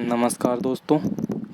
नमस्कार दोस्तों,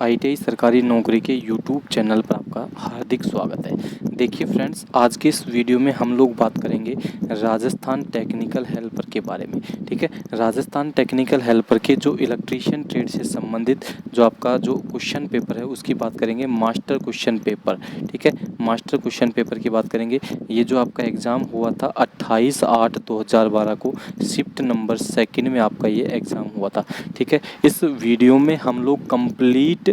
आईटीआई सरकारी नौकरी के यूट्यूब चैनल पर आपका हार्दिक स्वागत है। देखिए फ्रेंड्स, आज के इस वीडियो में हम लोग बात करेंगे राजस्थान टेक्निकल हेल्पर के बारे में। ठीक है, राजस्थान टेक्निकल हेल्पर के जो इलेक्ट्रीशियन ट्रेड से संबंधित जो आपका जो क्वेश्चन पेपर है उसकी बात करेंगे, मास्टर क्वेश्चन पेपर। ठीक है, मास्टर क्वेश्चन पेपर की बात करेंगे। ये जो आपका एग्ज़ाम हुआ था 28/8/2012 को, शिफ्ट नंबर 2 में आपका ये एग्ज़ाम हुआ था। ठीक है, इस वीडियो में हम लोग कंप्लीट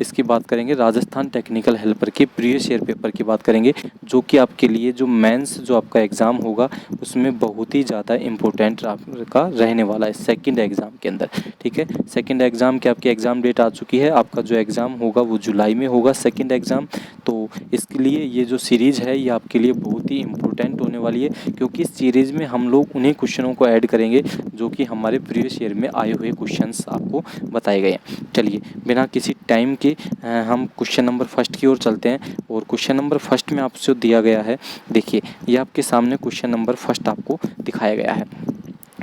इसकी बात करेंगे, राजस्थान टेक्निकल हेल्पर के प्रीवियस ईयर पेपर की बात करेंगे, जो कि आपके लिए जो मेंस जो आपका एग्ज़ाम होगा उसमें बहुत ही ज़्यादा इम्पोर्टेंट आपका रहने वाला है सेकंड एग्ज़ाम के अंदर। ठीक है, सेकंड एग्ज़ाम की आपकी एग्ज़ाम डेट आ चुकी है। आपका जो एग्ज़ाम होगा वो जुलाई में होगा, सेकंड एग्ज़ाम। तो इसके लिए ये जो सीरीज़ है ये आपके लिए बहुत ही इम्पोर्टेंट होने वाली है, क्योंकि इस सीरीज़ में हम लोग उन्हीं क्वेश्चनों को ऐड करेंगे जो कि हमारे प्रीवियस ईयर में आए हुए क्वेश्चंस आपको बताए गए हैं। चलिए बिना किसी टाइम के हम क्वेश्चन नंबर फर्स्ट की ओर चलते हैं। और क्वेश्चन नंबर फर्स्ट में आपसे दिया गया है, देखिए ये आपके सामने क्वेश्चन नंबर फर्स्ट आपको दिखाया गया है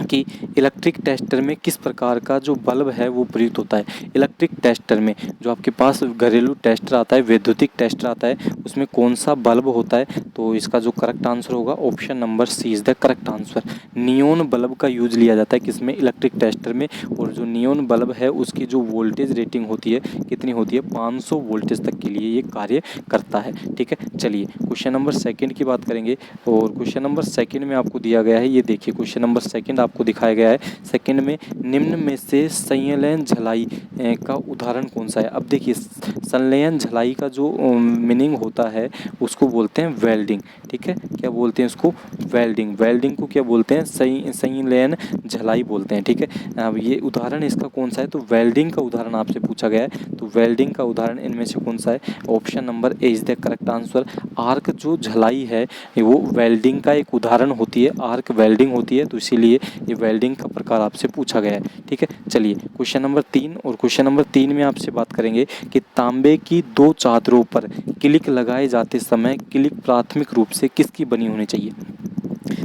कि इलेक्ट्रिक टेस्टर में किस प्रकार का जो बल्ब है वो प्रयुक्त होता है। इलेक्ट्रिक टेस्टर में जो आपके पास घरेलू टेस्टर आता है, वैद्युतिक टेस्टर आता है, उसमें कौन सा बल्ब होता है। तो इसका जो करेक्ट आंसर होगा option number C is the correct answer. Neon bulb का यूज लिया जाता है किसमें, इलेक्ट्रिक टेस्टर में। और जो नियोन बल्ब है उसकी जो वोल्टेज रेटिंग होती है कितनी होती है, 500 वोल्टेज तक के लिए ये कार्य करता है। ठीक है, चलिए क्वेश्चन नंबर सेकंड की बात करेंगे। और क्वेश्चन नंबर सेकंड में आपको दिया गया है, ये देखिए क्वेश्चन नंबर सेकंड आपको दिखाया गया है। सेकंड में निम्न में से संलयन झलाई का उदाहरण कौन सा है। अब देखिए संलयन झलाई का जो मीनिंग होता है उसको बोलते हैं वेल्डिंग। ठीक है, क्या बोलते हैं उसको, वेल्डिंग। वेल्डिंग को क्या बोलते हैं, संलयन झलाई बोलते हैं। ठीक है, अब ये उदाहरण इसका कौन सा है, तो वेल्डिंग का उदाहरण आपसे पूछा गया है। तो वेल्डिंग का उदाहरण इनमें से कौन सा है, option number A is the correct answer. Arc जो झलाई है वो वेल्डिंग का एक उदाहरण होती है, आर्क वेल्डिंग होती है, तो इसीलिए ये वेल्डिंग का प्रकार आपसे पूछा गया है। ठीक है, चलिए क्वेश्चन नंबर 3। और क्वेश्चन नंबर 3 में आपसे बात करेंगे कि तांबे की 2 चादरों पर क्लिक लगाए जाते समय क्लिक प्राथमिक रूप से किसकी बनी होनी चाहिए।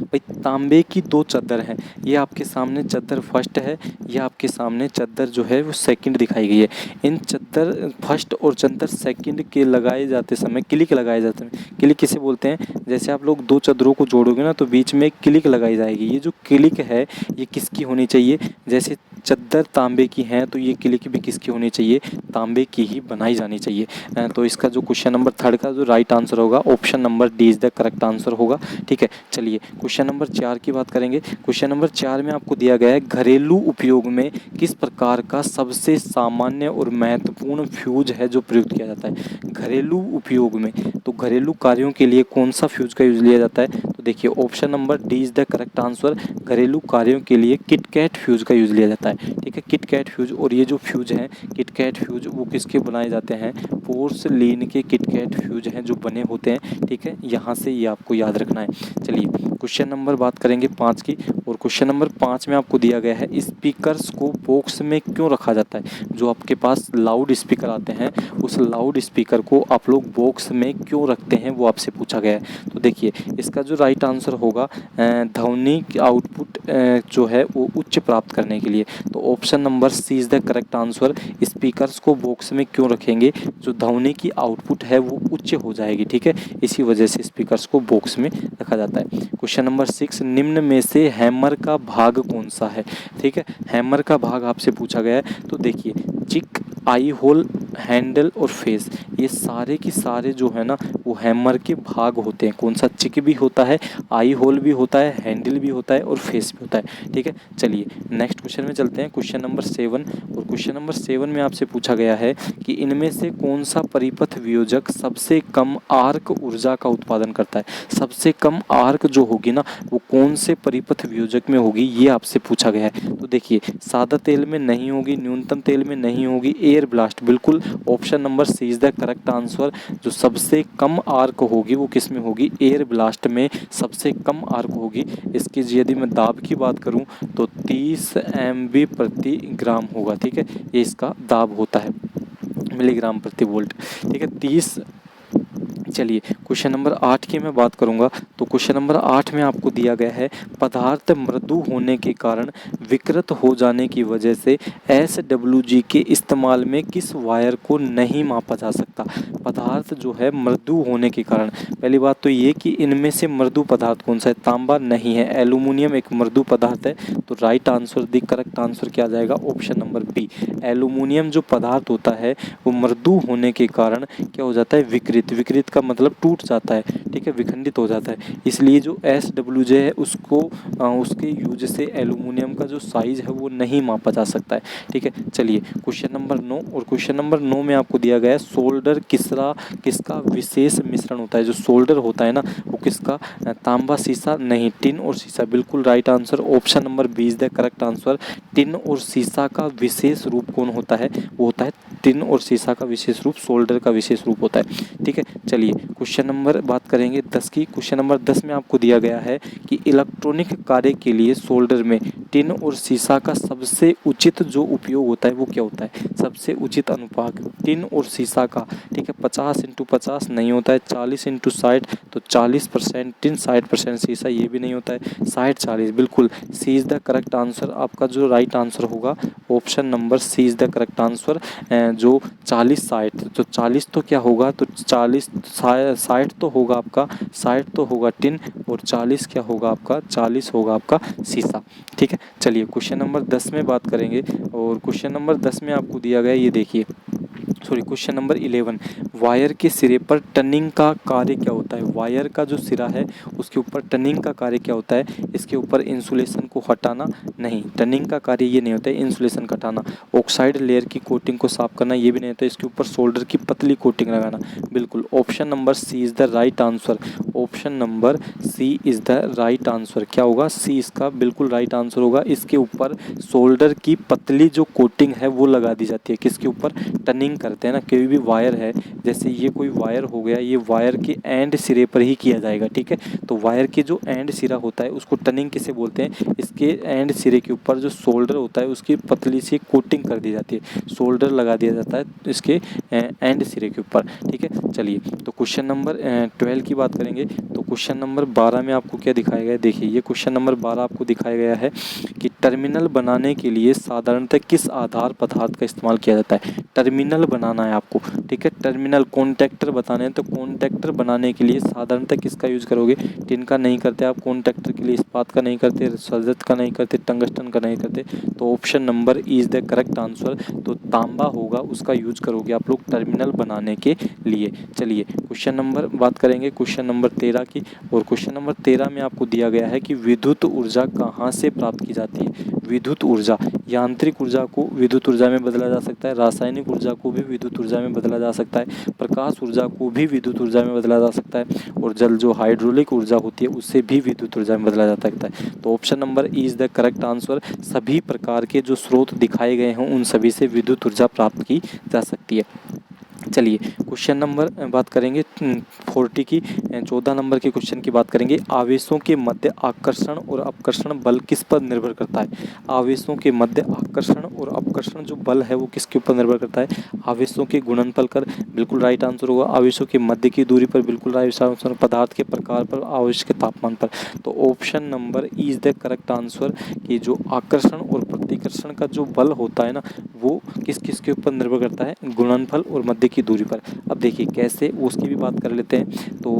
भाई तांबे की 2 चादर हैं, ये आपके सामने चादर फर्स्ट है, ये आपके सामने चादर जो है वो सेकंड दिखाई गई है। इन चादर फर्स्ट और चादर सेकंड के लगाए जाते समय क्लिक लगाए जाते हैं। क्लिक किसे बोलते हैं, जैसे आप लोग 2 चादरों को जोड़ोगे ना तो बीच में क्लिक लगाई जाएगी। ये जो क्लिक है ये किसकी होनी चाहिए, जैसे चादर तांबे की हैं तो ये क्लिक भी किसकी होनी चाहिए, तांबे की ही बनाई जानी चाहिए। तो इसका जो क्वेश्चन नंबर थर्ड का जो राइट आंसर होगा option number D is the correct answer होगा। ठीक है, चलिए क्वेश्चन नंबर 4 की बात करेंगे। क्वेश्चन नंबर 4 में आपको दिया गया है घरेलू उपयोग में किस प्रकार का सबसे सामान्य और महत्वपूर्ण फ्यूज है जो प्रयुक्त किया जाता है। घरेलू उपयोग में, तो घरेलू कार्यों के लिए कौन सा फ्यूज का यूज लिया जाता है, तो देखिए option number D is the correct answer. घरेलू कार्यों के लिए किटकैट फ्यूज का यूज लिया जाता है। ठीक है, किटकैट फ्यूज। और ये जो फ्यूज हैं किटकैट फ्यूज वो किसके बनाए जाते हैं, पोर्सलीन के किटकैट फ्यूज हैं जो बने होते हैं। ठीक है, यहाँ से ये आपको याद रखना है। चलिए क्वेश्चन नंबर बात करेंगे 5 की। और क्वेश्चन नंबर 5 में आपको दिया गया है स्पीकर्स को बॉक्स में क्यों रखा जाता है। जो आपके पास लाउड स्पीकर आते हैं उस लाउड स्पीकर को आप लोग बॉक्स में क्यों रखते हैं वो आपसे पूछा गया है। तो देखिए इसका जो राइट आंसर होगा ध्वनि आउटपुट जो है वो उच्च प्राप्त करने के लिए। तो option number C is the correct answer. Speakers को बॉक्स में क्यों रखेंगे, जो ध्वनि की आउटपुट है वो उच्च हो जाएगी। ठीक है, इसी वजह से स्पीकर्स को बॉक्स में रखा जाता है। क्वेश्चन नंबर 6, निम्न में से हैमर का भाग कौन सा है। ठीक है, हैमर का भाग आपसे पूछा गया है। तो देखिए चिक, आई होल, हैंडल और फेस, ये सारे की सारे जो है ना वो हैमर के भाग होते हैं। कौन सा, चिक भी होता है, आई होल भी होता है, हैंडल भी होता है और फेस भी होता है। ठीक है, चलिए नेक्स्ट क्वेश्चन में चलते हैं, क्वेश्चन नंबर 7। और क्वेश्चन नंबर 7 में आपसे पूछा गया है कि इनमें से कौन सा परिपथ वियोजक सबसे कम आर्क ऊर्जा का उत्पादन करता है। सबसे कम आर्क जो होगी ना वो कौन से परिपथ वियोजक में होगी, ये आपसे पूछा गया है। तो देखिए सादा तेल में नहीं होगी, न्यूनतम तेल में नहीं होगी, एयर ब्लास्ट, बिल्कुल option number C is the correct answer. जो सबसे कम आर्क होगी वो किस में होगी, एयर ब्लास्ट में सबसे कम आर्क होगी। इसकी यदि मैं दाब की बात करूं तो 30 MB प्रति ग्राम होगा। ठीक है, ये इसका दाब होता है, मिलीग्राम प्रति वोल्ट। ठीक है, 30 चलिए क्वेश्चन नंबर 8 की मैं बात करूंगा। तो क्वेश्चन नंबर 8 में आपको दिया गया है पदार्थ मृदु होने के कारण विकृत हो जाने की वजह से SWG के इस्तेमाल में किस वायर को नहीं मापा जा सकता। पदार्थ जो है मृदु होने के कारण, पहली बात तो ये कि इनमें से मृदु पदार्थ कौन सा है, तांबा नहीं है, एल्यूमिनियम एक मृदु पदार्थ है। तो right answer, the correct answer क्या आ जाएगा, ऑप्शन नंबर बी। एल्यूमिनियम जो पदार्थ होता है वो मृदु होने के कारण क्या हो जाता है, विकृत। विकृत का मतलब टूट जाता है, ठीक है, विखंडित हो जाता है। इसलिए जो SWJ है उसको उसके यूज से एल्यूमिनियम का जो साइज है वो नहीं मापा जा सकता है, ठीक है। चलिए क्वेश्चन नंबर 9, और क्वेश्चन नंबर 9 में आपको दिया गया है सोल्डर किसका विशेष मिश्रण होता है। जो सोल्डर होता है ना वो किसका, तांबा सीसा नहीं, टिन और सीसा। बिल्कुल right answer, option number B is the correct answer. Tin और सीसा का विशेष रूप कौन होता है, वो होता है टिन और सीसा का विशेष रूप सोल्डर का विशेष रूप होता है, ठीक है। चलिए क्वेश्चन नंबर बात करेंगे 10 की। क्वेश्चन नंबर 10 में आपको दिया गया है कि इलेक्ट्रॉनिक कार्य के लिए सोल्डर में टिन और सीसा का सबसे उचित जो उपयोग होता है वो क्या होता है, सबसे उचित अनुपात टिन और सीसा का, ठीक है। 50/50 नहीं होता है, 40/60, तो 40% टिन 60% सीसा, ये भी नहीं होता है, 60/40। बिल्कुल C is the correct answer. आपका जो राइट आंसर होगा option number C is the correct answer. जो 40/60, तो 40 तो क्या होगा, तो 60 तो होगा आपका, 60 तो होगा टिन और 40 क्या होगा आपका, 40 होगा आपका सीसा, ठीक है। चलिए क्वेश्चन नंबर 10 में बात करेंगे, और क्वेश्चन नंबर 10 में आपको दिया गया ये देखिए, सॉरी क्वेश्चन नंबर 11, वायर के सिरे पर टनिंग का कार्य क्या होता है। वायर का जो सिरा है उसके ऊपर टनिंग का कार्य क्या होता है, इसके ऊपर इंसुलेशन को हटाना नहीं, टनिंग का कार्य ये नहीं होता है, इंसुलेशन का हटाना। ऑक्साइड लेयर की कोटिंग को साफ करना ये भी नहीं होता है, इसके ऊपर सोल्डर की पतली कोटिंग लगाना। बिल्कुल option number C is the right answer, option number C is the right answer. क्या होगा, सी इसका बिल्कुल राइट आंसर होगा। इसके ऊपर सोल्डर की पतली जो कोटिंग है वो लगा दी जाती है, किसके ऊपर, टनिंग करते हैं ना, कोई भी वायर है, जैसे ये कोई वायर हो गया, ये वायर के एंड सिरे पर ही किया जाएगा, ठीक है। तो वायर के जो एंड सिरा होता है उसको टनिंग किसे बोलते हैं, इसके एंड सिरे के ऊपर जो सोल्डर होता है उसकी पतली सी कोटिंग कर दी जाती है, सोल्डर लगा दिया जाता है इसके एंड सिरे के ऊपर, ठीक है। चलिए तो क्वेश्चन नंबर 12 की बात करेंगे। तो क्वेश्चन नंबर 12 में आपको क्या दिखाया गया है, देखिए ये क्वेश्चन नंबर 12 आपको दिखाया गया है कि टर्मिनल बनाने के लिए साधारणतः किस आधार पदार्थ का इस्तेमाल किया जाता है। टर्मिनल बनाना है आपको, ठीक है, टर्मिनल कॉन्टैक्टर बताने हैं, तो कॉन्टैक्टर बनाने के लिए साधारणतः किसका यूज करोगे, टिन का नहीं करते आप कॉन्टैक्टर के लिए, इस्पात का नहीं करते, रजत का नहीं करते, टंगस्टन का नहीं करते, तो option number E is the correct answer. तो तांबा होगा उसका यूज करोगे आप लोग टर्मिनल बनाने के लिए। चलिए क्वेश्चन नंबर बात करेंगे क्वेश्चन नंबर 13 की, और क्वेश्चन नंबर 13 में आपको दिया गया है कि विद्युत ऊर्जा कहाँ से प्राप्त की जाती है। विद्युत ऊर्जा, यांत्रिक ऊर्जा को विद्युत ऊर्जा में बदला जा सकता है, रासायनिक ऊर्जा को भी विद्युत ऊर्जा में बदला जा सकता है, प्रकाश ऊर्जा को भी विद्युत ऊर्जा में बदला जा सकता है, और जल जो हाइड्रोलिक ऊर्जा होती है उससे भी विद्युत ऊर्जा में बदला जा सकता है। तो option number E is the correct answer. सभी प्रकार के जो स्रोत दिखाए गए हों उन सभी से विद्युत ऊर्जा प्राप्त की जा सकती है। चलिए क्वेश्चन नंबर बात करेंगे 40 की, 14 नंबर के क्वेश्चन की बात करेंगे। आवेशों के मध्य आकर्षण और अपकर्षण बल किस पर निर्भर करता है। आवेशों के मध्य आकर्षण और अपकर्षण जो बल है वो किसके ऊपर निर्भर करता है, आवेशों के गुणनफल कर, बिल्कुल राइट आंसर होगा। आवेशों के मध्य की दूरी पर, बिल्कुल राइट आंसर। पदार्थ के प्रकार पर, आवेश के तापमान पर, तो option number E is the correct answer कि जो आकर्षण और प्रतिकर्षण का जो बल होता है ना वो किस किस के ऊपर निर्भर करता है, गुणनफल और मध्य की दूरी पर। अब देखिए कैसे, उसकी भी बात कर लेते हैं। तो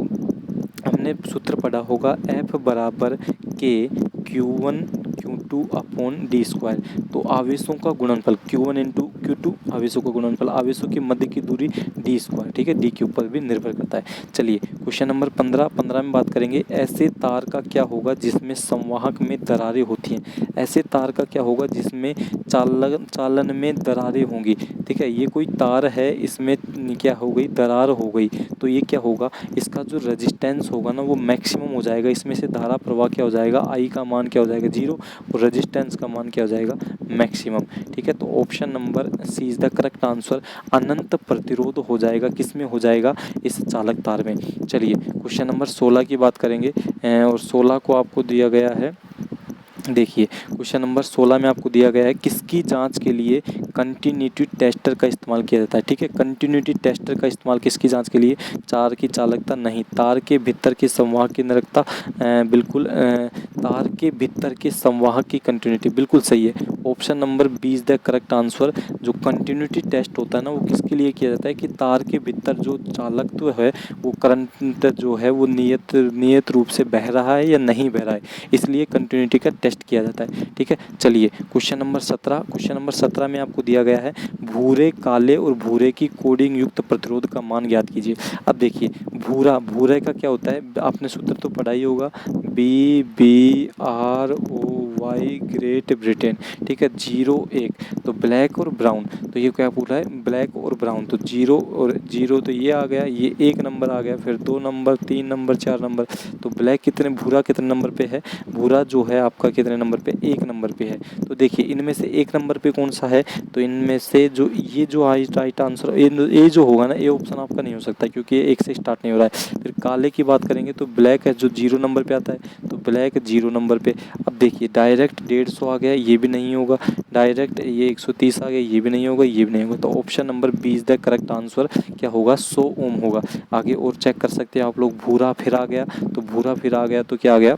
हमने सूत्र पढ़ा होगा F बराबर के Q1 Q2 upon D square. तो आवेशों का गुणनफल Q1 इंटू Q2, आवेशों का गुणनफल, आवेशों की मध्य की दूरी डी स्क्वायर, ठीक है, डी के ऊपर भी निर्भर करता है। चलिए क्वेश्चन नंबर 15 में बात करेंगे। ऐसे तार का क्या होगा जिसमें संवाहक में दरारें होती हैं। ऐसे तार का क्या होगा जिसमें चालन में दरारें होंगी, ठीक है। ये कोई तार है, इसमें क्या हो गई, दरार हो गई, तो ये क्या होगा, इसका जो रेजिस्टेंस होगा ना वो मैक्सिमम हो जाएगा। इसमें से धारा प्रवाह क्या हो जाएगा, आई का मान क्या हो जाएगा 0, और रेजिस्टेंस का मान क्या हो जाएगा, मैक्सिमम, ठीक है। तो option number C is the correct answer. अनंत प्रतिरोध हो जाएगा, किस में हो जाएगा, इस चालक तार में। चलिए क्वेश्चन नंबर 16 की बात करेंगे, और 16 को आपको दिया गया है देखिए क्वेश्चन नंबर 16 में आपको दिया गया है किसकी जांच के लिए कंटिन्यूटी टेस्टर का इस्तेमाल किया जाता है। ठीक है, कंटिन्यूटी टेस्टर का इस्तेमाल किसकी जांच के लिए, तार की चालकता नहीं, तार के भीतर के संवाहक की निरंतरता, बिल्कुल तार के भीतर के संवाहक की कंटिन्यूटी, बिल्कुल सही है। Option number 20 the correct answer. जो कंटिन्यूटी टेस्ट होता है ना, वो किसके लिए किया जाता है कि तार के भीतर जो चालकत्व है, वो करंट जो है वो नियत रूप से बह रहा है या नहीं बह रहा है, इसलिए कंटिन्यूटी का टेस्ट किया जाता है। ठीक है, चलिए क्वेश्चन नंबर 17। क्वेश्चन नंबर 17 में आपको दिया गया है भूरे, काले और भूरे की कोडिंग युक्त प्रतिरोध का मान ज्ञात कीजिए। अब देखिए भूरे का क्या होता है, आपने सूत्र तो पढ़ा ही होगा, BBROY ग्रेट ब्रिटेन। ठीक है, 0 1, तो ब्लैक और ब्राउन, तो ये क्या पूछा है, ब्लैक और ब्राउन, तो 0 और 0 तो ये आ गया, ये 1 नंबर आ गया, फिर 2 नंबर, 3 नंबर, 4 नंबर, तो ब्लैक भूरा कितने नंबर पे है, भूरा जो है आपका कितने नंबर पे, 1 नंबर पे है। तो देखिए इनमें से 1 नंबर पे कौन सा है, तो इनमें से जो ये जो राइट आंसर ये जो होगा ना, ये ऑप्शन आपका नहीं हो सकता क्योंकि ये 1 से स्टार्ट नहीं हो रहा है। फिर काले की बात करेंगे तो ब्लैक है जो 0 नंबर पे आता है, तो ब्लैक 0 नंबर पे। अब देखिए डायरेक्ट 150 आ गया, ये भी नहीं होगा, डायरेक्ट ये 130 आ गया, ये भी नहीं होगा, ये भी नहीं होगा, तो option number 20 the correct answer क्या होगा, 100 ओम होगा। आगे और चेक कर सकते हैं आप लोग, भूरा फिर आ गया, तो भूरा फिर आ गया तो क्या आ गया,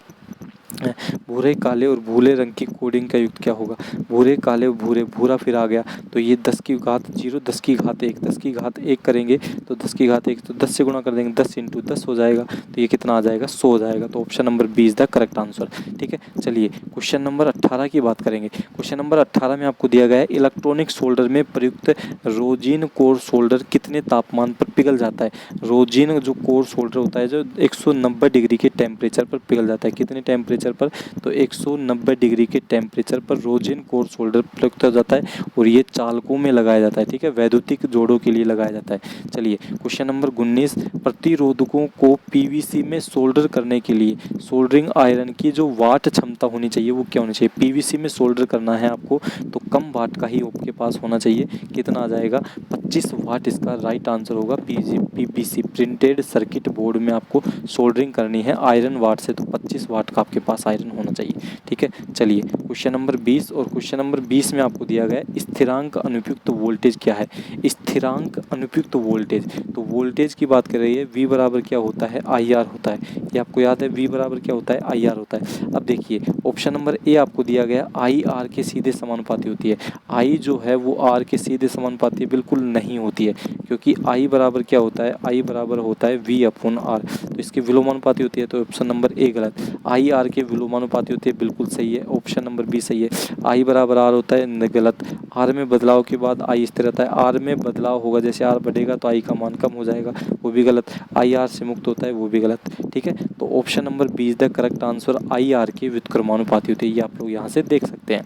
भूरे, काले और भूरे रंग की कोडिंग का युक्त क्या होगा, भूरे, काले और भूरे, भूरा फिर आ गया, तो ये 10 की घात 0, 10 की घात 1, 10 की घात 1 करेंगे तो 10 की घात 1, तो 10 से गुणा कर देंगे, 10 इंटू 10 हो जाएगा, तो ये कितना आ जाएगा, 100 हो जाएगा, तो option number 20 the correct answer. ठीक है, चलिए क्वेश्चन नंबर 18 की बात करेंगे। क्वेश्चन नंबर 18 में आपको दिया गया है इलेक्ट्रॉनिक सोल्डर में प्रयुक्त रोजिन कोर सोल्डर कितने तापमान पर पिघल जाता है। रोजिन जो कोर सोल्डर होता है जो 190 डिग्री के टेम्परेचर पर पिघल जाता है, कितने टेम्परेचर पर, तो 190 डिग्री के टेम्परेचर पर रोजिन कोर सोल्डर प्रयुक्त हो जाता है और ये चालकों में लगाया जाता है। ठीक है, वैद्युतिक जोड़ों के लिए लगाया जाता है। चलिए क्वेश्चन नंबर 19, प्रतिरोधकों को पीवीसी में सोल्डर करने के लिए सोल्डरिंग आयरन की जो वाट क्षमता होनी चाहिए वो क्या होनी चाहिए। पीवीसी में सोल्डर करना है आपको तो कम वाट का ही आपके पास होना चाहिए, कितना आ जाएगा, 25 वाट इसका राइट आंसर होगा। पीवीसी प्रिंटेड सर्किट बोर्ड में आपको सोल्डरिंग करनी है आयरन वाट से, तो 25 वाट का आपके पास आयरन होना चाहिए। ठीक है, चलिए क्वेश्चन नंबर 20, और क्वेश्चन नंबर 20 में आपको दिया गया है स्थिरांक अनुपयुक्त वोल्टेज क्या है। स्थिरांक अनुपयुक्त वोल्टेज, तो वोल्टेज की बात कर रही है, V बराबर क्या होता है, IR होता है, ये आपको याद है, V बराबर क्या होता है, IR होता है। अब देखिए ऑप्शन नंबर ए आपको दिया गया I R के सीधे समानुपाती होती है, I जो है वो R के सीधे समानुपाती बिल्कुल नहीं होती है, क्योंकि I बराबर क्या होता है, I बराबर होता है V अपॉन R, तो इसकी विलोमानुपाती होती है, तो ऑप्शन नंबर ए गलत। I R के विलोमानुपाती होती है, बिल्कुल सही है, ऑप्शन नंबर बी सही है। I बराबर R होता है, गलत। R में बदलाव के बाद I स्थिर रहता है, R में बदलाव होगा, जैसे R बढ़ेगा तो I का मान कम हो जाएगा, वो भी गलत। I R से मुक्त होता है, वो भी गलत। ठीक है, तो option number 20 the correct answer I R के व्युत्क्रमानुपाती होती है, ये आप लोग यहाँ से देख सकते हैं।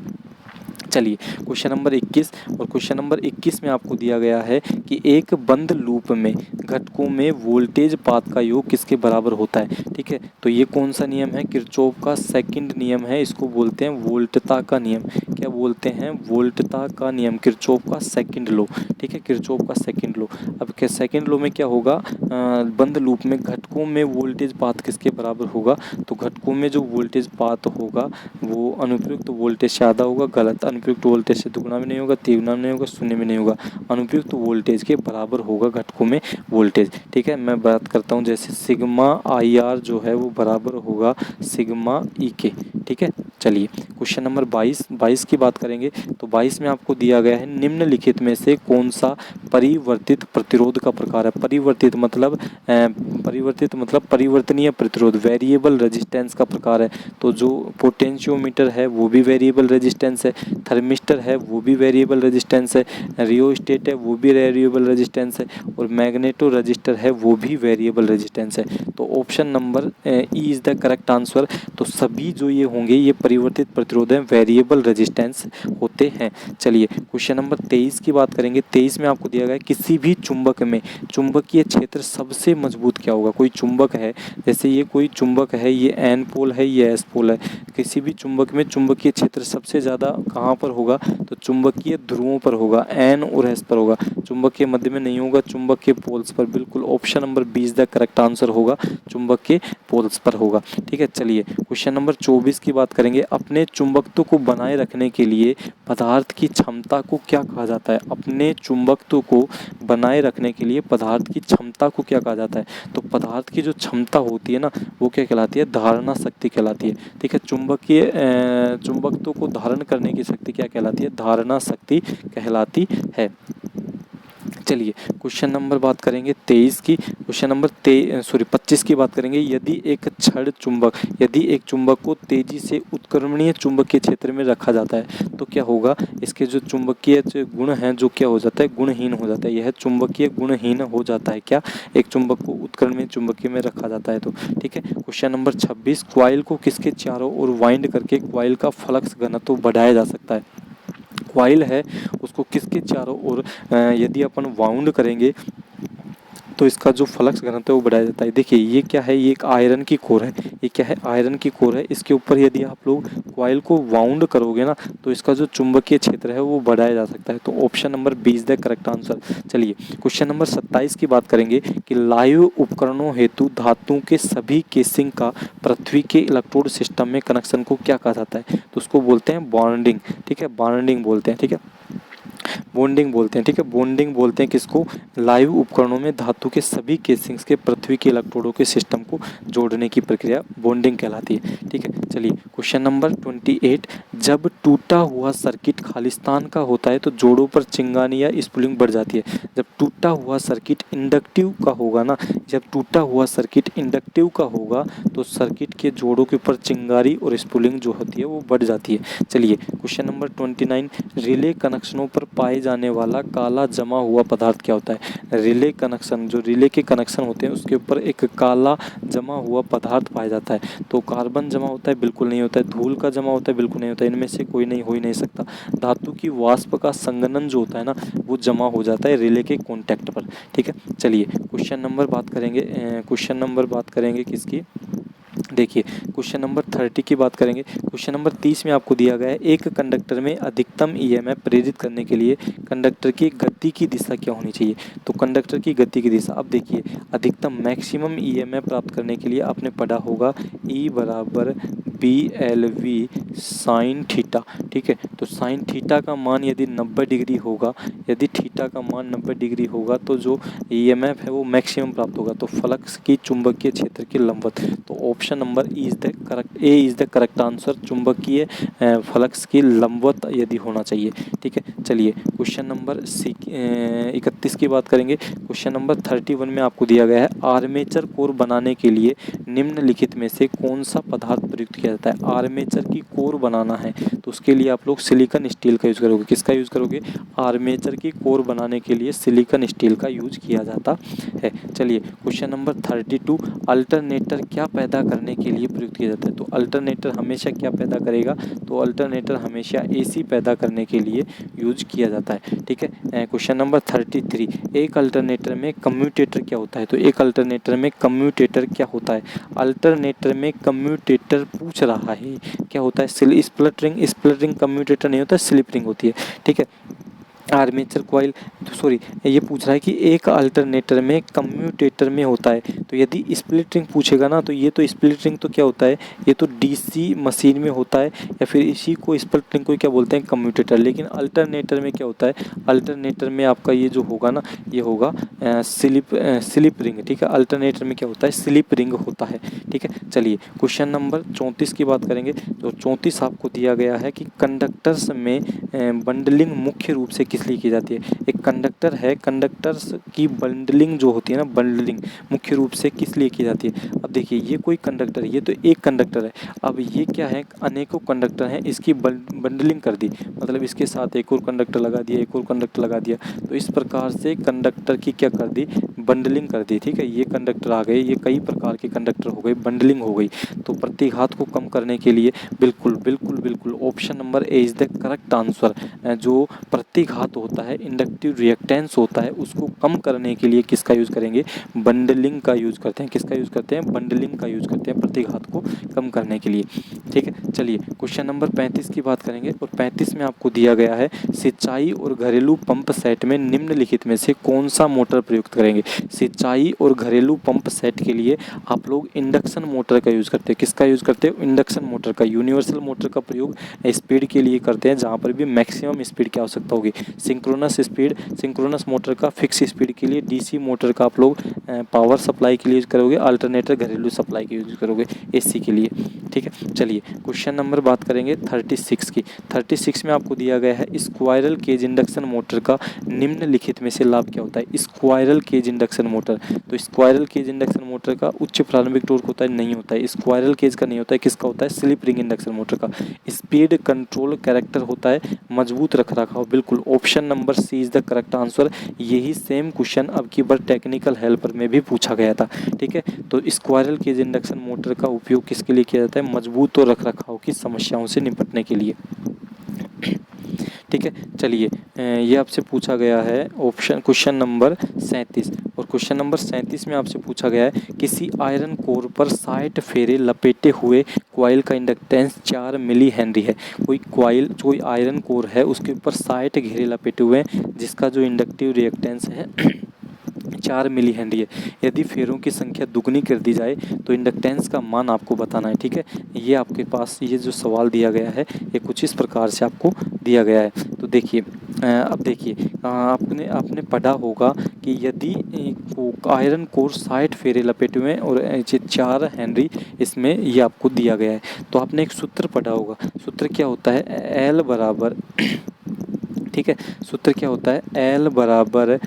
चलिए क्वेश्चन नंबर 21, और क्वेश्चन नंबर 21 में आपको दिया गया है कि एक बंद लूप में घटकों में वोल्टेज पात का योग किसके बराबर होता है। ठीक है, तो ये कौन सा नियम है, किरचॉफ का सेकंड नियम है, इसको बोलते हैं वोल्टता का नियम। क्या बोलते हैं, वोल्टता का नियम, किरचॉफ का सेकंड लॉ। ठीक है, किरचॉफ का सेकंड लॉ। अब सेकंड लॉ में क्या होगा, बंद लूप में घटकों में वोल्टेज पात किसके बराबर होगा, तो घटकों में जो वोल्टेज पात होगा वो अनुप्रयुक्त वोल्टेज से ज़्यादा होगा, गलत। अनुप्रयुक्त वोल्टेज से दुगुना भी नहीं होगा, तिगुना नहीं होगा, शून्य भी नहीं होगा, अनुप्रयुक्त वोल्टेज के बराबर होगा घटकों में वोल्टेज। ठीक है, मैं बात करता हूँ जैसे सिग्मा IR जो है वो बराबर होगा सिग्मा E के। ठीक है, चलिए क्वेश्चन नंबर 22 की बात करेंगे, तो 22 में आपको दिया गया है निम्नलिखित में से कौन सा परिवर्तित प्रतिरोध का प्रकार है। परिवर्तित मतलब परिवर्तनीय प्रतिरोध, वेरिएबल रेजिस्टेंस का प्रकार है। तो जो पोटेंशियोमीटर है वो भी वेरिएबल रेजिस्टेंस है, थर्मिस्टर है वो भी वेरिएबल रेजिस्टेंस है, रियोस्टेट है वो भी वेरिएबल रेजिस्टेंस है, और मैग्नेटो रजिस्टर है वो भी वेरिएबल रेजिस्टेंस है। तो option number E is the correct answer. तो सभी जो ये होंगे ये परिवर्तित प्रतिरोध हैं, वेरिएबल रेजिस्टेंस होते हैं। चलिए क्वेश्चन नंबर 23 की बात करेंगे। 23 में आपको दिया गया है किसी भी चुंबक में चुंबकीय क्षेत्र सबसे मजबूत क्या होगा। कोई चुंबक है, जैसे ये कोई चुंबक है, ये एन पोल है, ये एस पोल है, किसी भी चुंबक में चुंबकीय क्षेत्र सबसे ज़्यादा कहाँ पर होगा तो चुंबकीय ध्रुवों पर होगा, N और S पर होगा, चुंबक के मध्य में नहीं होगा, चुंबक के पोल्स पर। बिल्कुल option number 20 the correct answer होगा, चुंबक के पोल्स पर होगा। ठीक है, चलिए क्वेश्चन नंबर 24 की बात करेंगे। अपने चुंबकत्व को बनाए रखने के लिए पदार्थ की क्षमता को क्या कहा जाता है? अपने चुंबकत्व को बनाए रखने के लिए पदार्थ की क्षमता को क्या कहा जाता है? तो पदार्थ की जो क्षमता होती है ना, वो क्या कहलाती है? धारणा शक्ति कहलाती है। ठीक है, चुंबकत्व को धारण करने की शक्ति क्या कहलाती है? धारणा शक्ति कहलाती है। चलिए क्वेश्चन नंबर बात करेंगे 23 की। क्वेश्चन नंबर 25 की बात करेंगे। यदि एक चुंबक को तेजी से उत्क्रमणीय चुंबकीय क्षेत्र में रखा जाता है तो क्या होगा? इसके जो चुंबकीय गुण हैं जो क्या हो जाता है? गुणहीन हो जाता है। यह चुंबकीय गुणहीन हो जाता है। क्या? एक चुंबक को उत्क्रमणीय चुंबकीय में रखा जाता है तो। ठीक है, क्वेश्चन नंबर 26। कॉइल को किसके चारों ओर वाइंड करके कॉइल का फ्लक्स घनत्व बढ़ाया जा सकता है? कॉइल है उसको किसके चारों ओर यदि अपन वाउंड करेंगे तो इसका जो फ्लक्स घनत्व है वो बढ़ाया जाता है। देखिए ये क्या है? ये एक आयरन की कोर है। ये क्या है? आयरन की कोर है। इसके ऊपर यदि आप लोग कॉइल को वाउंड करोगे ना तो इसका जो चुंबकीय क्षेत्र है वो बढ़ाया जा सकता है। तो option number 20 the correct answer. चलिए क्वेश्चन नंबर 27 की बात करेंगे कि लाइव उपकरणों हेतु धातुओं के सभी केसिंग का पृथ्वी के इलेक्ट्रोड सिस्टम में कनेक्शन को क्या कहा जाता है? तो उसको बोलते हैं बॉन्डिंग। ठीक है, बॉन्डिंग बोलते हैं। ठीक है, बॉन्डिंग बोलते हैं। ठीक है, बॉन्डिंग बोलते हैं किसको? लाइव उपकरणों में धातु के सभी केसिंग्स के पृथ्वी के इलेक्ट्रोडों के सिस्टम को जोड़ने की प्रक्रिया बॉन्डिंग कहलाती है। ठीक है, चलिए क्वेश्चन नंबर 28। जब टूटा हुआ सर्किट खालिस्तान का होता है तो जोड़ों पर चिंगारी या स्पुलिंग बढ़ जाती है। जब टूटा हुआ सर्किट इंडक्टिव का होगा ना, जब टूटा हुआ सर्किट इंडक्टिव का होगा तो सर्किट के जोड़ों के ऊपर चिंगारी और स्पुलिंग जो होती है वो बढ़ जाती है। चलिए क्वेश्चन नंबर 29। रिले कनेक्शनों पर पाए जाने वाला काला जमा हुआ पदार्थ क्या होता है? रिले कनेक्शन, जो रिले के कनेक्शन होते हैं उसके ऊपर एक काला जमा हुआ पदार्थ पाया जाता है। तो कार्बन जमा होता है? बिल्कुल नहीं होता है। धूल का जमा होता है? बिल्कुल नहीं होता है। इनमें से कोई नहीं, हो ही नहीं सकता। धातु की वाष्प का संघनन जो होता है ना वो जमा हो जाता है रिले के कॉन्टैक्ट पर। ठीक है, चलिए क्वेश्चन नंबर बात करेंगे किसकी? देखिए क्वेश्चन नंबर 30 की बात करेंगे। क्वेश्चन नंबर 30 में आपको दिया गया है एक कंडक्टर में अधिकतम ईएमएफ प्रेरित करने के लिए कंडक्टर की गति की दिशा क्या होनी चाहिए? तो कंडक्टर की गति की दिशा, अब देखिए अधिकतम मैक्सिमम ईएमएफ प्राप्त करने के लिए आपने पढ़ा होगा E बराबर BLV साइन थीटा। ठीक है, तो साइन थीटा का मान यदि 90 डिग्री होगा, यदि थीटा का मान 90 डिग्री होगा तो जो ईएमएफ है वो मैक्सिमम प्राप्त होगा। तो फ्लक्स की चुंबकीय क्षेत्र की लंबवत। तो option number A is the correct answer. चुंबकीय फ्लक्स की लंबवत यदि होना चाहिए। ठीक है, चलिए क्वेश्चन नंबर 31 की बात करेंगे। क्वेश्चन नंबर 31 में आपको दिया गया है आर्मेचर कोर बनाने के लिए निम्नलिखित में से कौन सा पदार्थ प्रयुक्त किया जाता है? आर्मेचर की कोर बनाना है तो उसके लिए आप लोग सिलिकॉन स्टील का यूज करोगे। किसका यूज करोगे? आर्मेचर की कोर बनाने के लिए सिलिकॉन स्टील का यूज किया जाता है। चलिए क्वेश्चन नंबर 32। अल्टरनेटर क्या पैदा करने के लिए प्रयुक्त किया जाता है? तो अल्टरनेटर हमेशा क्या पैदा करेगा? तो अल्टरनेटर हमेशा एसी पैदा करने के लिए यूज किया जाता है। ठीक है, क्वेश्चन नंबर 33। एक अल्टरनेटर में कम्यूटेटर क्या होता है? तो एक अल्टरनेटर में कम्यूटेटर क्या होता है? अल्टरनेटर में कम्यूटेटर पूछ रहा है क्या होता है? स्प्लिट रिंग कम्यूटेटर नहीं होता, स्लिप रिंग होती है। ठीक है, आर्मेचर कॉइल, सॉरी ये पूछ रहा है कि एक अल्टरनेटर में कम्यूटेटर में होता है। तो यदि स्प्लिट रिंग पूछेगा ना तो ये तो स्प्लिट रिंग तो क्या होता है? ये तो डीसी मशीन में होता है या फिर इसी को स्प्लिट रिंग को क्या बोलते हैं? कम्यूटेटर। लेकिन अल्टरनेटर में क्या होता है? अल्टरनेटर में आपका ये जो होगा ना ये होगा स्लिप रिंग। ठीक है, अल्टरनेटर में क्या होता है? स्लिप रिंग होता है। ठीक है, चलिए क्वेश्चन नंबर 34 की बात करेंगे। तो 34 आपको दिया गया है कि कंडक्टर्स में बंडलिंग मुख्य रूप से किस लिए की जाती है? एक कंडक्टर है, कंडक्टर्स की बंडलिंग जो होती है ना, बंडलिंग मुख्य रूप से किस लिए की जाती है? अब देखिए ये कोई कंडक्टर, ये तो एक कंडक्टर है। अब ये क्या है? अनेकों कंडक्टर हैं, इसकी बंडलिंग कर दी, मतलब इसके साथ एक और कंडक्टर लगा दिया, एक और कंडक्टर लगा दिया। तो इस प्रकार से कंडक्टर की क्या कर दी? बंडलिंग कर दी। ठीक है, ये कंडक्टर आ गए, ये कई प्रकार के कंडक्टर हो गए, बंडलिंग हो गई। तो प्रतिघात को कम करने के लिए बिल्कुल option number A is the correct answer. जो प्रतिघात प्रतिघात होता है, इंडक्टिव रिएक्टेंस होता है, उसको कम करने के लिए किसका यूज़ करेंगे, बंडलिंग का यूज़ करते हैं। किसका यूज़ करते हैं, बंडलिंग का यूज़ करते हैं प्रतिघात को कम करने के लिए। ठीक है, चलिए क्वेश्चन नंबर 35 की बात करेंगे और 35 में आपको दिया गया है सिंचाई और घरेलू पंप सेट में निम्नलिखित में से कौन सा मोटर प्रयुक्त करेंगे। सिंचाई और घरेलू पंप सेट के लिए आप लोग इंडक्शन मोटर का यूज़ करते हैं। किसका यूज़ करते हैं, इंडक्शन मोटर का। यूनिवर्सल मोटर का प्रयोग स्पीड के लिए करते हैं जहाँ पर भी मैक्सिमम स्पीड की आवश्यकता होगी। सिंक्रोनस मोटर का फिक्स स्पीड के लिए, डीसी मोटर का आप लोग पावर सप्लाई के लिए यूज़ करोगे, अल्टरनेटर घरेलू सप्लाई के यूज़ करोगे एसी के लिए। ठीक है, चलिए क्वेश्चन नंबर बात करेंगे 36 की। 36 में आपको दिया गया है स्क्वायरल केज इंडक्शन मोटर का निम्नलिखित में से लाभ क्या होता है। स्क्वायरल केज इंडक्शन मोटर, तो स्क्वायरल केज इंडक्शन मोटर का उच्च प्रारंभिक टॉर्क होता है, नहीं होता है। स्क्वायरल केज का नहीं होता है, किसका होता है, स्लिप रिंग इंडक्शन मोटर का। स्पीड कंट्रोल कैरेक्टर होता है, मजबूत रख रखाव, बिल्कुल option number C is the correct answer. यही सेम क्वेश्चन अब की बार टेक्निकल हेल्पर में भी पूछा गया था। ठीक है, तो स्क्वायरल केज इंडक्शन मोटर का उपयोग किसके लिए किया जाता है, मजबूत और रख रखाव की समस्याओं से निपटने के लिए। ठीक है, चलिए ये आपसे पूछा गया है ऑप्शन क्वेश्चन नंबर 37 और क्वेश्चन नंबर 37 में आपसे पूछा गया है किसी आयरन कोर पर 60 फेरे लपेटे हुए कॉइल का इंडक्टेंस 4 मिली हेनरी है। कोई आयरन कोर है उसके ऊपर 60 घेरे लपेटे हुए हैं जिसका जो इंडक्टिव रिएक्टेंस है 4 मिली हेनरी है। यदि फेरों की संख्या दुगनी कर दी जाए तो इंडक्टेंस का मान आपको बताना है। ठीक है, ये आपके पास ये जो सवाल दिया गया है ये कुछ इस प्रकार से आपको दिया गया है। तो देखिए अब देखिए आपने पढ़ा होगा कि यदि आयरन कोर 60 फेरे लपेटे हुए हैं और 4 हेनरी इसमें ये आपको दिया गया है, तो आपने एक सूत्र पढ़ा होगा। सूत्र क्या होता है, एल बराबर ठीक है, सूत्र क्या होता है, एल बराबर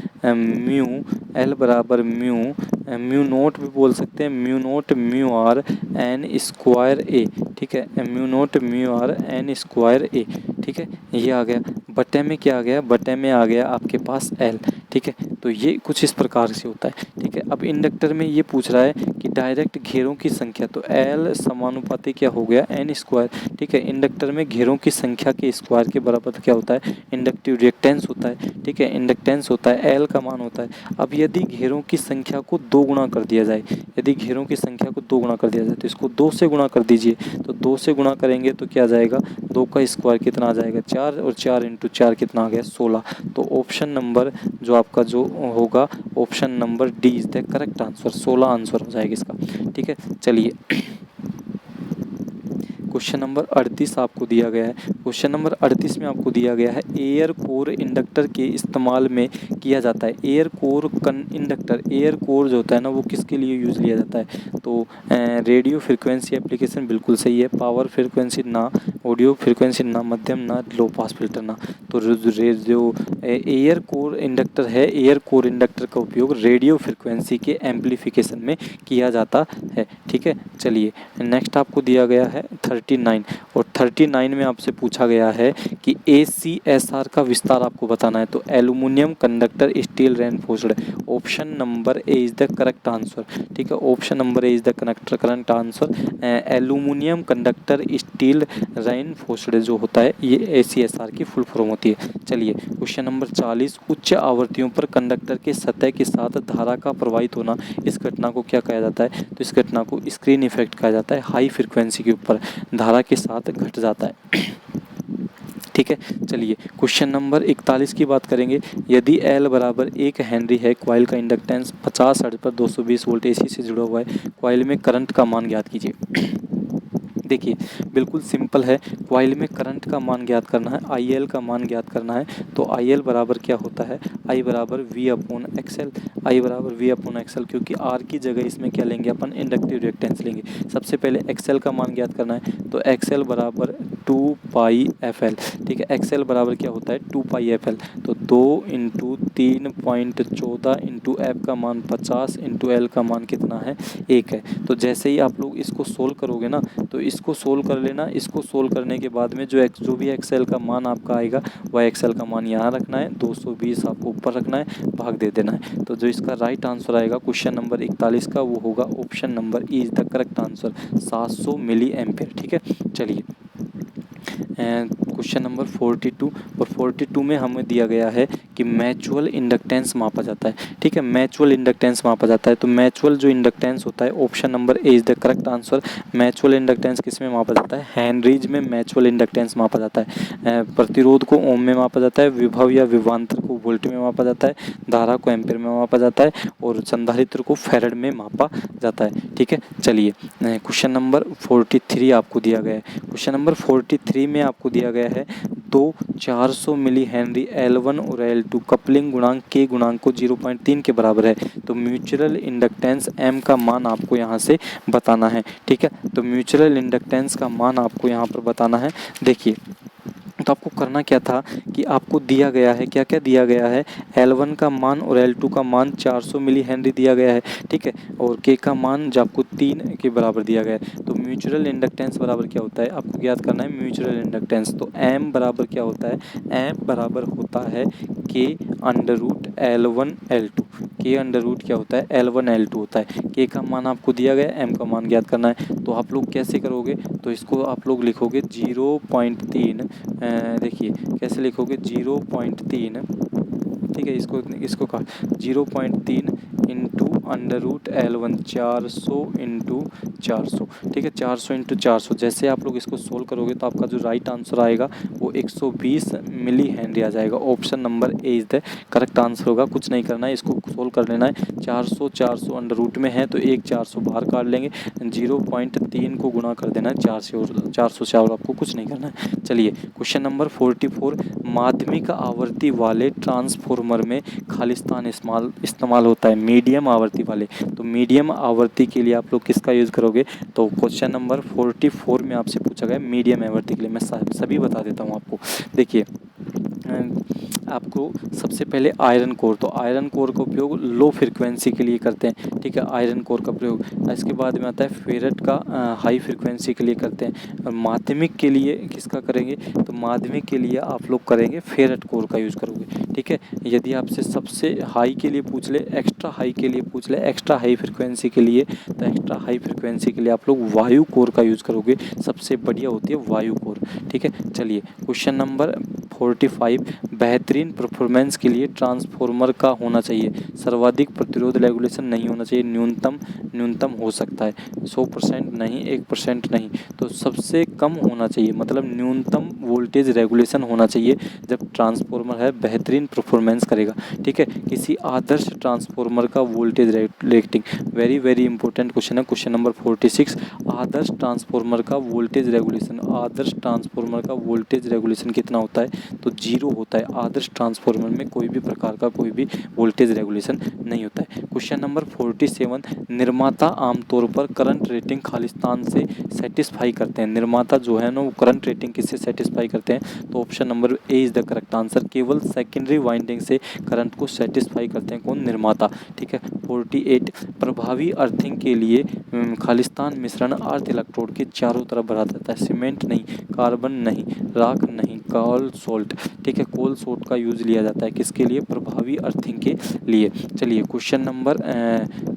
म्यू नोट भी बोल सकते हैं, mu naught mu r N square A. ठीक है, mu naught mu r N square A. ठीक है, ये आ गया, बटे में क्या आ गया, बटे में आ गया आपके पास एल। ठीक है, तो ये कुछ इस प्रकार से होता है। ठीक है, अब इंडक्टर में ये पूछ रहा है कि डायरेक्ट घेरों की संख्या, तो एल समानुपाती क्या हो गया, एन स्क्वायर। ठीक है, इंडक्टर में घेरों की संख्या के स्क्वायर के बराबर क्या होता है, इंडक्टिव रिएक्टेंस होता है। ठीक है, इंडक्टेंस होता है, एल का मान होता है। अब यदि घेरों की संख्या को 2 गुना कर दिया जाए, यदि घेरों की संख्या को 2 गुना कर दिया जाए तो इसको 2 से गुणा कर दीजिए। तो 2 से गुणा करेंगे तो क्या आ जाएगा, 2 का स्क्वायर कितना आ जाएगा, 4, और 4 इंटू 4 कितना आ गया, 16। तो ऑप्शन नंबर जो आपका जो होगा, option number D is the correct answer, 16 answer हो जाएगा इसका। ठीक है, चलिए क्वेश्चन नंबर 38 आपको दिया गया है। क्वेश्चन नंबर 38 में आपको दिया गया है एयर कोर इंडक्टर के इस्तेमाल में किया जाता है। Air core inductor, air core जो होता है ना वो किसके लिए यूज़ लिया जाता है, तो रेडियो फ्रिक्वेंसी एप्लीकेशन बिल्कुल सही है, पावर फ्रिक्वेंसी ना, ऑडियो फ्रिक्वेंसी ना, मध्यम ना, लो पास फिल्टर ना। तो जो एयर कोर इंडक्टर है, एयर कोर इंडक्टर का उपयोग रेडियो फ्रिक्वेंसी के एम्पलीफिकेशन में किया जाता है। ठीक है, चलिए नेक्स्ट आपको दिया गया है 39 और 39 में आपसे पूछा गया है कि ACSR का विस्तार आपको बताना है। तो aluminium conductor steel reinforced, option number A is the correct answer. ठीक है, option number A is the correct answer. Aluminium conductor steel reinforced जो होता है ये ACSR की फुल फॉर्म होती है। चलिए क्वेश्चन नंबर 40, उच्च आवृत्तियों पर कंडक्टर के सतह के साथ धारा का प्रवाहित होना, इस घटना को क्या कहा जाता है, तो इस घटना को स्क्रीन इफेक्ट कहा जाता है। हाई फ्रिक्वेंसी के ऊपर धारा के साथ घट जाता है। ठीक है, चलिए क्वेश्चन नंबर 41 की बात करेंगे। यदि L बराबर 1 हेनरी है, कॉइल का इंडक्टेंस 50 हर्ट्ज पर 220 वोल्ट AC से जुड़ा हुआ है, कॉइल में करंट का मान ज्ञात कीजिए। देखिए बिल्कुल सिंपल है, कॉइल में करंट का मान ज्ञात करना है, IL का मान ज्ञात करना है। तो IL बराबर क्या होता है, I बराबर V अपॉन एक्सएल, I बराबर V अपॉन एक्सएल, क्योंकि R की जगह इसमें क्या लेंगे अपन, इंडक्टिव रिएक्टेंस लेंगे। सबसे पहले XL का मान ज्ञात करना है, तो XL बराबर 2 पाई FL। ठीक है, XL बराबर क्या होता है, 2 पाई FL। तो 2 इंटू 3.14 इंटू F का मान 50 इंटू L का मान कितना है, 1 है। तो जैसे ही आप लोग इसको सोल्व करोगे ना, तो इसको सोल्व कर लेना। इसको सोल्व करने के बाद में जो भी एक्सएल का मान आपका आएगा वह एक्सएल का मान यहाँ रखना है, 220 आपको ऊपर रखना है, भाग दे देना है। तो जो इसका राइट आंसर आएगा क्वेश्चन नंबर 41 का वो होगा option number E is the correct answer, 700 milliampere. ठीक है, चलिए क्वेश्चन नंबर 42 और 42 में हमें दिया गया है कि म्यूचुअल इंडक्टेंस मापा जाता है। ठीक है, म्यूचुअल इंडक्टेंस मापा जाता है। तो म्यूचुअल जो इंडक्टेंस होता है, option number A is the correct answer. Mutual inductance किस में मापा जाता है? हेनरीज में म्यूचुअल इंडक्टेंस मापा जाता है। प्रतिरोध को ओम में मापा जाता है, विभव या विभवांतर को वोल्ट में मापा जाता है, धारा को एम्पीयर में मापा जाता है और संधारित्र को फैराड में मापा जाता है। ठीक है, चलिए क्वेश्चन नंबर 43 आपको दिया गया है। क्वेश्चन नंबर 43 में आपको दिया गया है दो 400 मिली हेनरी L1 और L2 कपलिंग गुणांक के गुणांक को 0.3 के बराबर है। तो म्यूचुअल इंडक्टेंस M का मान आपको यहाँ से बताना है। ठीक है, तो म्यूचुअल इंडक्टेंस का मान आपको यहाँ पर बताना है। देखिए, तो आपको करना क्या था कि आपको दिया गया है, क्या क्या दिया गया है, L1 का मान और L2 का मान 400 मिली हेनरी दिया गया है। ठीक है, और K का मान जो आपको 3 के बराबर दिया गया है। तो म्यूचुअल इंडक्टेंस बराबर क्या होता है, आपको ज्ञात करना है म्यूचुअल इंडक्टेंस। तो M बराबर क्या होता है, M बराबर होता है K under root L1 L2। K under root क्या होता है, L1 L2 होता है। K का मान आपको दिया गया है, M का मान ज्ञात करना है। तो आप लोग कैसे करोगे, तो इसको आप लोग लिखोगे 0.3, देखिए कैसे लिखोगे 0.3। ठीक है, इसको का 0.3 into under root L1, 400 into 400। ठीक है, 400 इंटू 400। जैसे आप लोग इसको सोल्व करोगे तो आपका जो राइट आंसर आएगा वो 120 मिली हेनरी आ जाएगा। Option number A is the correct answer होगा। कुछ नहीं करना है, इसको सोल्व कर लेना है। 400 अंडर रूट में है तो एक 400 बाहर काट लेंगे, 0.3 को गुणा कर देना है 4 से और 400 से, और आपको कुछ नहीं करना है। चलिए क्वेश्चन नंबर 44, माध्यमिक आवृत्ति वाले ट्रांसफॉर्मर में खालिस्तान इस्तेमाल होता है मीडियम आवृत्ति वाले। तो मीडियम आवृत्ति के लिए आप लोग किसका यूज़ करोगे, तो क्वेश्चन नंबर 44 में आपसे पूछा गया मीडियम आवृत्ति के लिए। मैं सभी बता देता हूँ आपको। देखिए आपको सबसे पहले आयरन कोर, तो आयरन कोर का उपयोग लो फ्रिक्वेंसी के लिए करते हैं। ठीक है, आयरन कोर का प्रयोग। इसके बाद में आता है फेरट का हाई फ्रिक्वेंसी के लिए करते हैं। और माध्यमिक के लिए किसका करेंगे, तो माध्यमिक के लिए आप लोग करेंगे फेरट कोर का यूज़ करोगे। ठीक है, यदि आपसे सबसे हाई के लिए पूछ ले, एक्स्ट्रा हाई के लिए पूछ ले, एक्स्ट्रा हाई फ्रिक्वेंसी के लिए, तो एक्स्ट्रा हाई फ्रिक्वेंसी के लिए आप लोग वायु कोर का यूज़ करोगे। सबसे बढ़िया होती है वायु कोर। ठीक है, चलिए क्वेश्चन नंबर 45, बेहतरीन परफॉर्मेंस के लिए ट्रांसफॉर्मर का होना चाहिए सर्वाधिक प्रतिरोध रेगुलेशन नहीं होना चाहिए, न्यूनतम हो सकता है 100% नहीं, 1% नहीं, तो सबसे कम होना चाहिए, मतलब न्यूनतम वोल्टेज रेगुलेशन होना चाहिए जब ट्रांसफॉर्मर है, बेहतरीन परफॉर्मेंस करेगा। ठीक है, किसी आदर्श ट्रांसफॉर्मर का voltage rating, very very important question है। क्वेश्चन नंबर 46, आदर्श ट्रांसफॉर्मर का वोल्टेज रेगुलेशन, आदर्श ट्रांसफॉर्मर का वोल्टेज रेगुलेशन कितना होता है, तो 0 होता है। आदर्श ट्रांसफॉर्मर में कोई भी प्रकार का कोई भी वोल्टेज रेगुलेशन नहीं होता है। क्वेश्चन नंबर 47, निर्माता आमतौर पर करंट रेटिंग खालिस्तान से सेटिस्फाई करते हैं। निर्माता जो है ना वो करंट रेटिंग किससे सेटिस्फाई करते हैं, तो option number A is the correct answer. केवल सेकेंडरी वाइंडिंग से करंट को सेटिस्फाई करते हैं कौन, निर्माता। ठीक है, 48, प्रभावी अर्थिंग के लिए खालिस्तान मिश्रण अर्थ इलेक्ट्रोड के चारों तरफ भरा जाता है। सीमेंट नहीं, कार्बन नहीं, राख नहीं, कोल सोल्ट। ठीक है, कोल सोल्ट का यूज़ लिया जाता है किसके लिए, प्रभावी अर्थिंग के लिए। चलिए question number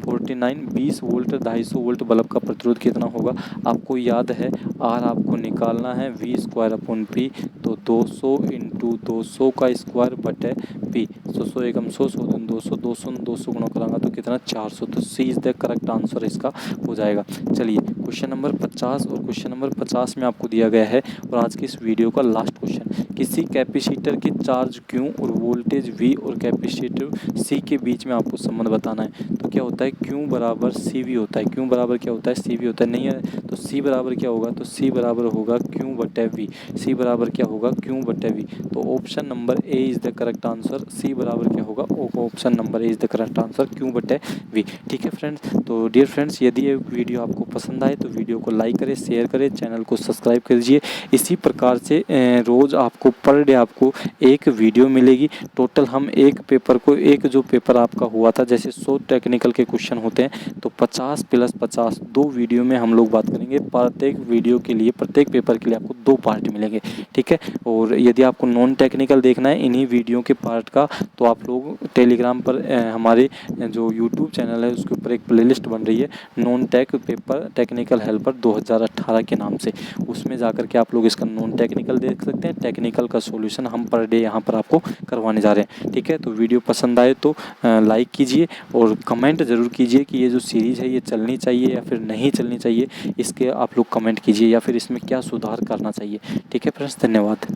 49, 20 volt 250 volt bulb का प्रतिरोध कितना होगा, आपको याद है आर आपको निकालना है V² तो 200 इंटू 200 का स्क्वायर बटे पी, 100 एकम 100 200 200 200 गुणा करांगा तो कितना 400, तो सी इज द करेक्ट आंसर इसका हो जाएगा। चलिए क्वेश्चन नंबर 50, और क्वेश्चन नंबर 50 में आपको दिया गया है और आज की इस वीडियो का लास्ट क्वेश्चन, किसी कैपेसिटर के चार्ज Q और वोल्टेज V और कैपेसिटर C के बीच में आपको संबंध बताना है। तो क्या होता है, Q बराबर CV होता है। Q बराबर क्या होता है, CV होता है। नहीं है तो C बराबर क्या होगा, तो C बराबर होगा Q बटे V। C बराबर क्या होगा, Q बटे V। तो option number A is the correct answer. C बराबर क्या होगा, option number A is the correct answer, Q बटे V। ठीक है फ्रेंड्स, तो डियर फ्रेंड्स, यदि ये वीडियो आपको पसंद आए तो वीडियो को लाइक करें, शेयर करें, चैनल को सब्सक्राइब कर दीजिए। इसी प्रकार से रोज़ आपको पर डे आपको एक वीडियो मिलेगी। टोटल हम एक पेपर को, एक जो पेपर आपका हुआ था जैसे 100 टेक्निकल के क्वेश्चन होते हैं तो 50 + 50 2 वीडियो में हम लोग बात करेंगे। प्रत्येक वीडियो के लिए, प्रत्येक पेपर के लिए आपको 2 पार्ट मिलेंगे। ठीक है, और यदि आपको नॉन टेक्निकल देखना है इन्हीं वीडियो के पार्ट का, तो आप लोग टेलीग्राम पर हमारे जो यूट्यूब चैनल है उसके ऊपर एक प्लेलिस्ट बन रही है, non tech paper technical technical helper 2018 के नाम से। उसमें जाकर के आप लोग इसका नॉन टेक्निकल देख सकते हैं, टेक्निकल का सॉल्यूशन हम पर डे यहाँ पर आपको करवाने जा रहे हैं। ठीक है, तो वीडियो पसंद आए तो लाइक कीजिए और कमेंट ज़रूर कीजिए कि ये जो सीरीज़ है ये चलनी चाहिए या फिर नहीं चलनी चाहिए। इसके आप लोग कमेंट कीजिए या फिर इसमें क्या सुधार करना चाहिए। ठीक है फ्रेंड्स, धन्यवाद।